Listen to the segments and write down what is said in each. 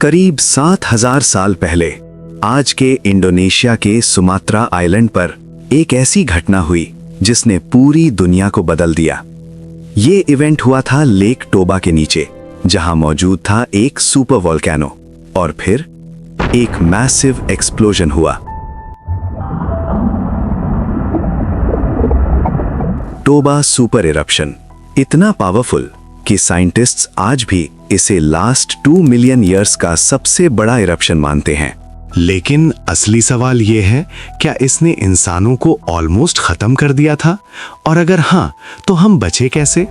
करीब 7000 साल पहले आज के इंडोनेशिया के सुमात्रा आइलैंड पर एक ऐसी घटना हुई जिसने पूरी दुनिया को बदल दिया। ये इवेंट हुआ था लेक टोबा के नीचे, जहां मौजूद था एक सुपर वोल्केनो, और फिर एक मैसिव एक्सप्लोजन हुआ। टोबा सुपर इरप्शन इतना पावरफुल कि साइंटिस्ट्स आज भी इसे लास्ट 2 मिलियन ईयर्स का सबसे बड़ा इरप्शन मानते हैं। लेकिन असली सवाल ये है, क्या इसने इंसानों को ऑलमोस्ट खत्म कर दिया था? और अगर हाँ, तो हम बचे कैसे?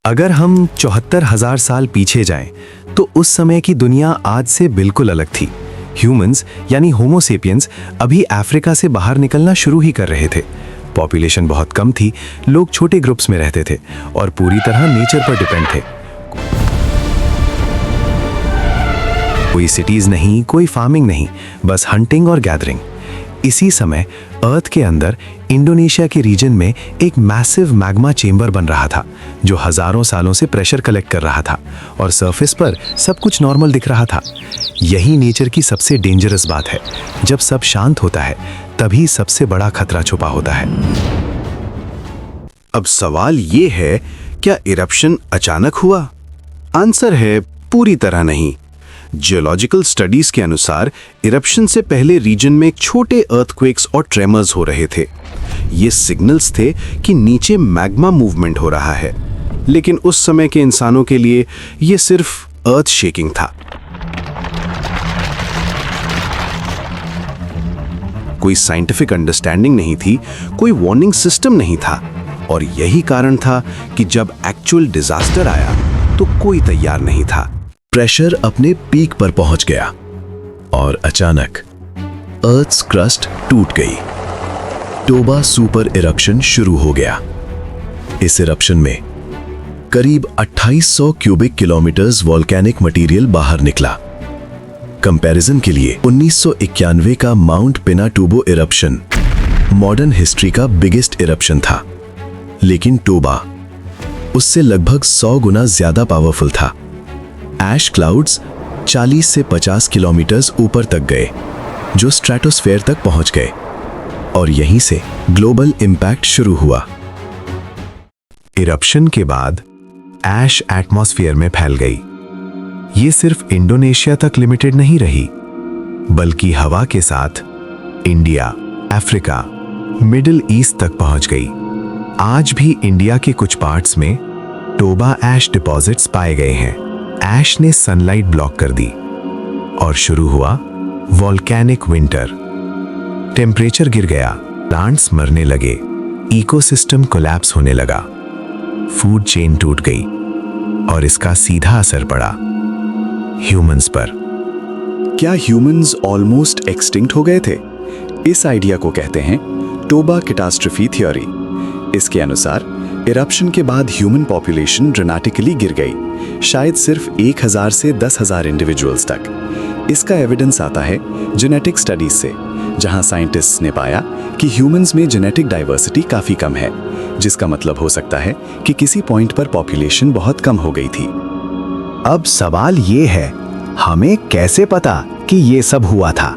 अगर हम 74,000 साल पीछे जाएं, तो उस समय की दुनिया आज से बिल्कुल अलग थी। ह्यूमंस यानी होमो सेपियंस अभी अफ्रीका से बाहर निकलना शुरू ही कर रहे थे। पॉपुलेशन बहुत कम थी, लोग छोटे ग्रुप्स में रहते थे और पूरी तरह नेचर पर डिपेंड थे। कोई सिटीज नहीं, कोई फार्मिंग नहीं, बस हंटिंग और गैदरिंग। इसी समय अर्थ के अंदर इंडोनेशिया के रीजन में एक मैसिव मैग्मा चेंबर बन रहा था, जो हजारों सालों से प्रेशर कलेक्ट कर रहा था और सरफेस पर सब कुछ नॉर्मल दिख रहा था। यही नेचर की सबसे डेंजरस बात है। जब सब शांत होता है, तभी सबसे बड़ा खतरा छुपा होता है। अब सवाल ये है, क्या इरप्शन अचानक हुआ? आंसर है, पूरी तरह नहीं। जियोलॉजिकल स्टडीज के अनुसार इरप्शन से पहले रीजन में छोटे अर्थक्वेक्स और ट्रेमर्स हो रहे थे। ये सिग्नल्स थे कि नीचे मैग्मा मूवमेंट हो रहा है, लेकिन उस समय के इंसानों के लिए ये सिर्फ अर्थ शेकिंग था। कोई साइंटिफिक अंडरस्टैंडिंग नहीं थी, कोई वार्निंग सिस्टम नहीं था, और यही कारण था कि जब एक्चुअल डिजास्टर आया तो कोई तैयार नहीं था। प्रेशर अपने पीक पर पहुंच गया और अचानक अर्थ्स क्रस्ट टूट गई। टोबा सुपर इरप्शन शुरू हो गया। इस इरप्शन में करीब 2800 क्यूबिक किलोमीटर्स वोल्केनिक मटेरियल बाहर निकला। कंपैरिजन के लिए 1991 का mount Pinatubo eruption modern history का बिगेस्ट इरप्शन था, लेकिन टोबा उससे लगभग 100 गुना ज्यादा पावरफुल था। ऐश क्लाउड्स 40 से 50 किलोमीटर्स ऊपर तक गए, जो स्ट्रेटोस्फेयर तक पहुंच गए, और यहीं से ग्लोबल इंपैक्ट शुरू हुआ। इरप्शन के बाद ऐश एटमॉस्फेयर में फैल गई। ये सिर्फ इंडोनेशिया तक लिमिटेड नहीं रही, बल्कि हवा के साथ इंडिया, अफ्रीका, मिडिल ईस्ट तक पहुंच गई। आज भी इंडिया के कुछ पार्ट्स में टोबा ऐश डिपॉजिट्स पाए गए हैं। ऐश ने सनलाइट ब्लॉक कर दी और शुरू हुआ वोल्केनिक विंटर। टेम्परेचर गिर गया, प्लांट्स मरने लगे, इकोसिस्टम कोलैप्स होने लगा, फूड चेन टूट गई, और इसका सीधा असर पड़ा ह्यूमंस पर। क्या ह्यूमंस ऑलमोस्ट एक्सटिंक्ट हो गए थे? इस आइडिया को कहते हैं टोबा कैटास्ट्रोफी थ्योरी। इसके अनुसार इरप्शन के बाद ह्यूमन पॉपुलेशन ड्रामेटिकली गिर गई, शायद सिर्फ 1000 से 10,000 इंडिविजुअल्स तक। इसका एविडेंस आता है जेनेटिक स्टडीज से, जहां साइंटिस्ट्स ने पाया कि ह्यूमंस में जेनेटिक डाइवर्सिटी काफी कम है, जिसका मतलब हो सकता है कि किसी पॉइंट पर पॉपुलेशन बहुत कम हो गई थी। अब सवाल ये है, हमें कैसे पता कि ये सब हुआ था?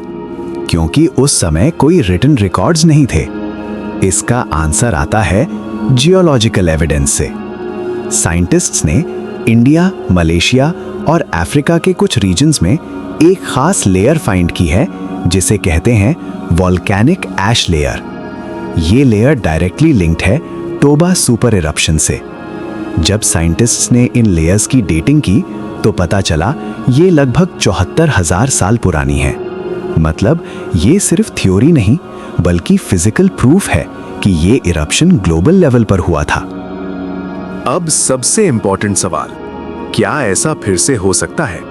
क्योंकि उस समय कोई रिटन रिकॉर्ड्स नहीं थे। इसका आंसर आता है जियोलॉजिकल एविडेंस से। साइंटिस्ट्स ने इंडिया, मलेशिया और अफ्रीका के कुछ रीजन्स में एक खास लेयर फाइंड की है, जिसे कहते हैं वोल्केनिक ऐश लेयर। ये लेयर डायरेक्टली लिंक्ड है टोबा सुपर इरप्शन से। जब साइंटिस्ट्स ने इन लेयर्स की डेटिंग की, तो पता चला ये लगभग 74,000 साल पुरानी है। मतलब ये सिर्फ थ्योरी नहीं, बल्कि फिजिकल प्रूफ है कि ये इरप्शन ग्लोबल लेवल पर हुआ था। अब सबसे इंपॉर्टेंट सवाल, क्या ऐसा फिर से हो सकता है?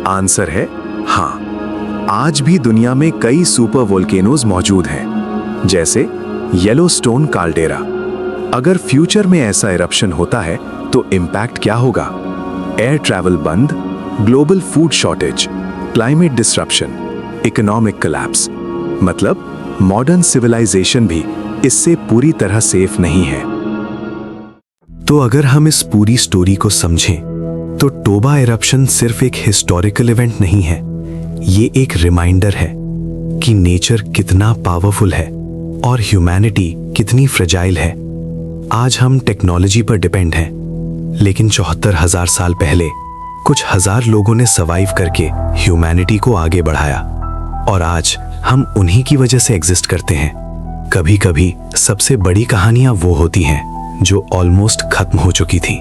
आंसर है हाँ। आज भी दुनिया में कई सुपर वोल्केनोज मौजूद हैं, जैसे येलोस्टोन काल्डेरा। अगर फ्यूचर में ऐसा इरप्शन होता है तो इंपैक्ट क्या होगा? एयर ट्रैवल बंद, global food shortage, climate disruption, economic collapse. मतलब मॉडर्न सिविलाइजेशन भी इससे पूरी तरह सेफ नहीं है। तो अगर हम इस पूरी स्टोरी को समझें तो टोबा इरप्शन सिर्फ एक हिस्टोरिकल इवेंट नहीं है, ये एक रिमाइंडर है कि नेचर कितना पावरफुल है और ह्यूमैनिटी कितनी फ्रेजाइल है। आज हम टेक्नोलॉजी पर डिपेंड हैं, लेकिन 74,000 साल पहले कुछ हजार लोगों ने सर्वाइव करके ह्यूमैनिटी को आगे बढ़ाया और आज हम उन्हीं की वजह से एग्जिस्ट करते हैं। कभी कभी सबसे बड़ी कहानियां वो होती हैं जो ऑलमोस्ट खत्म हो चुकी थी।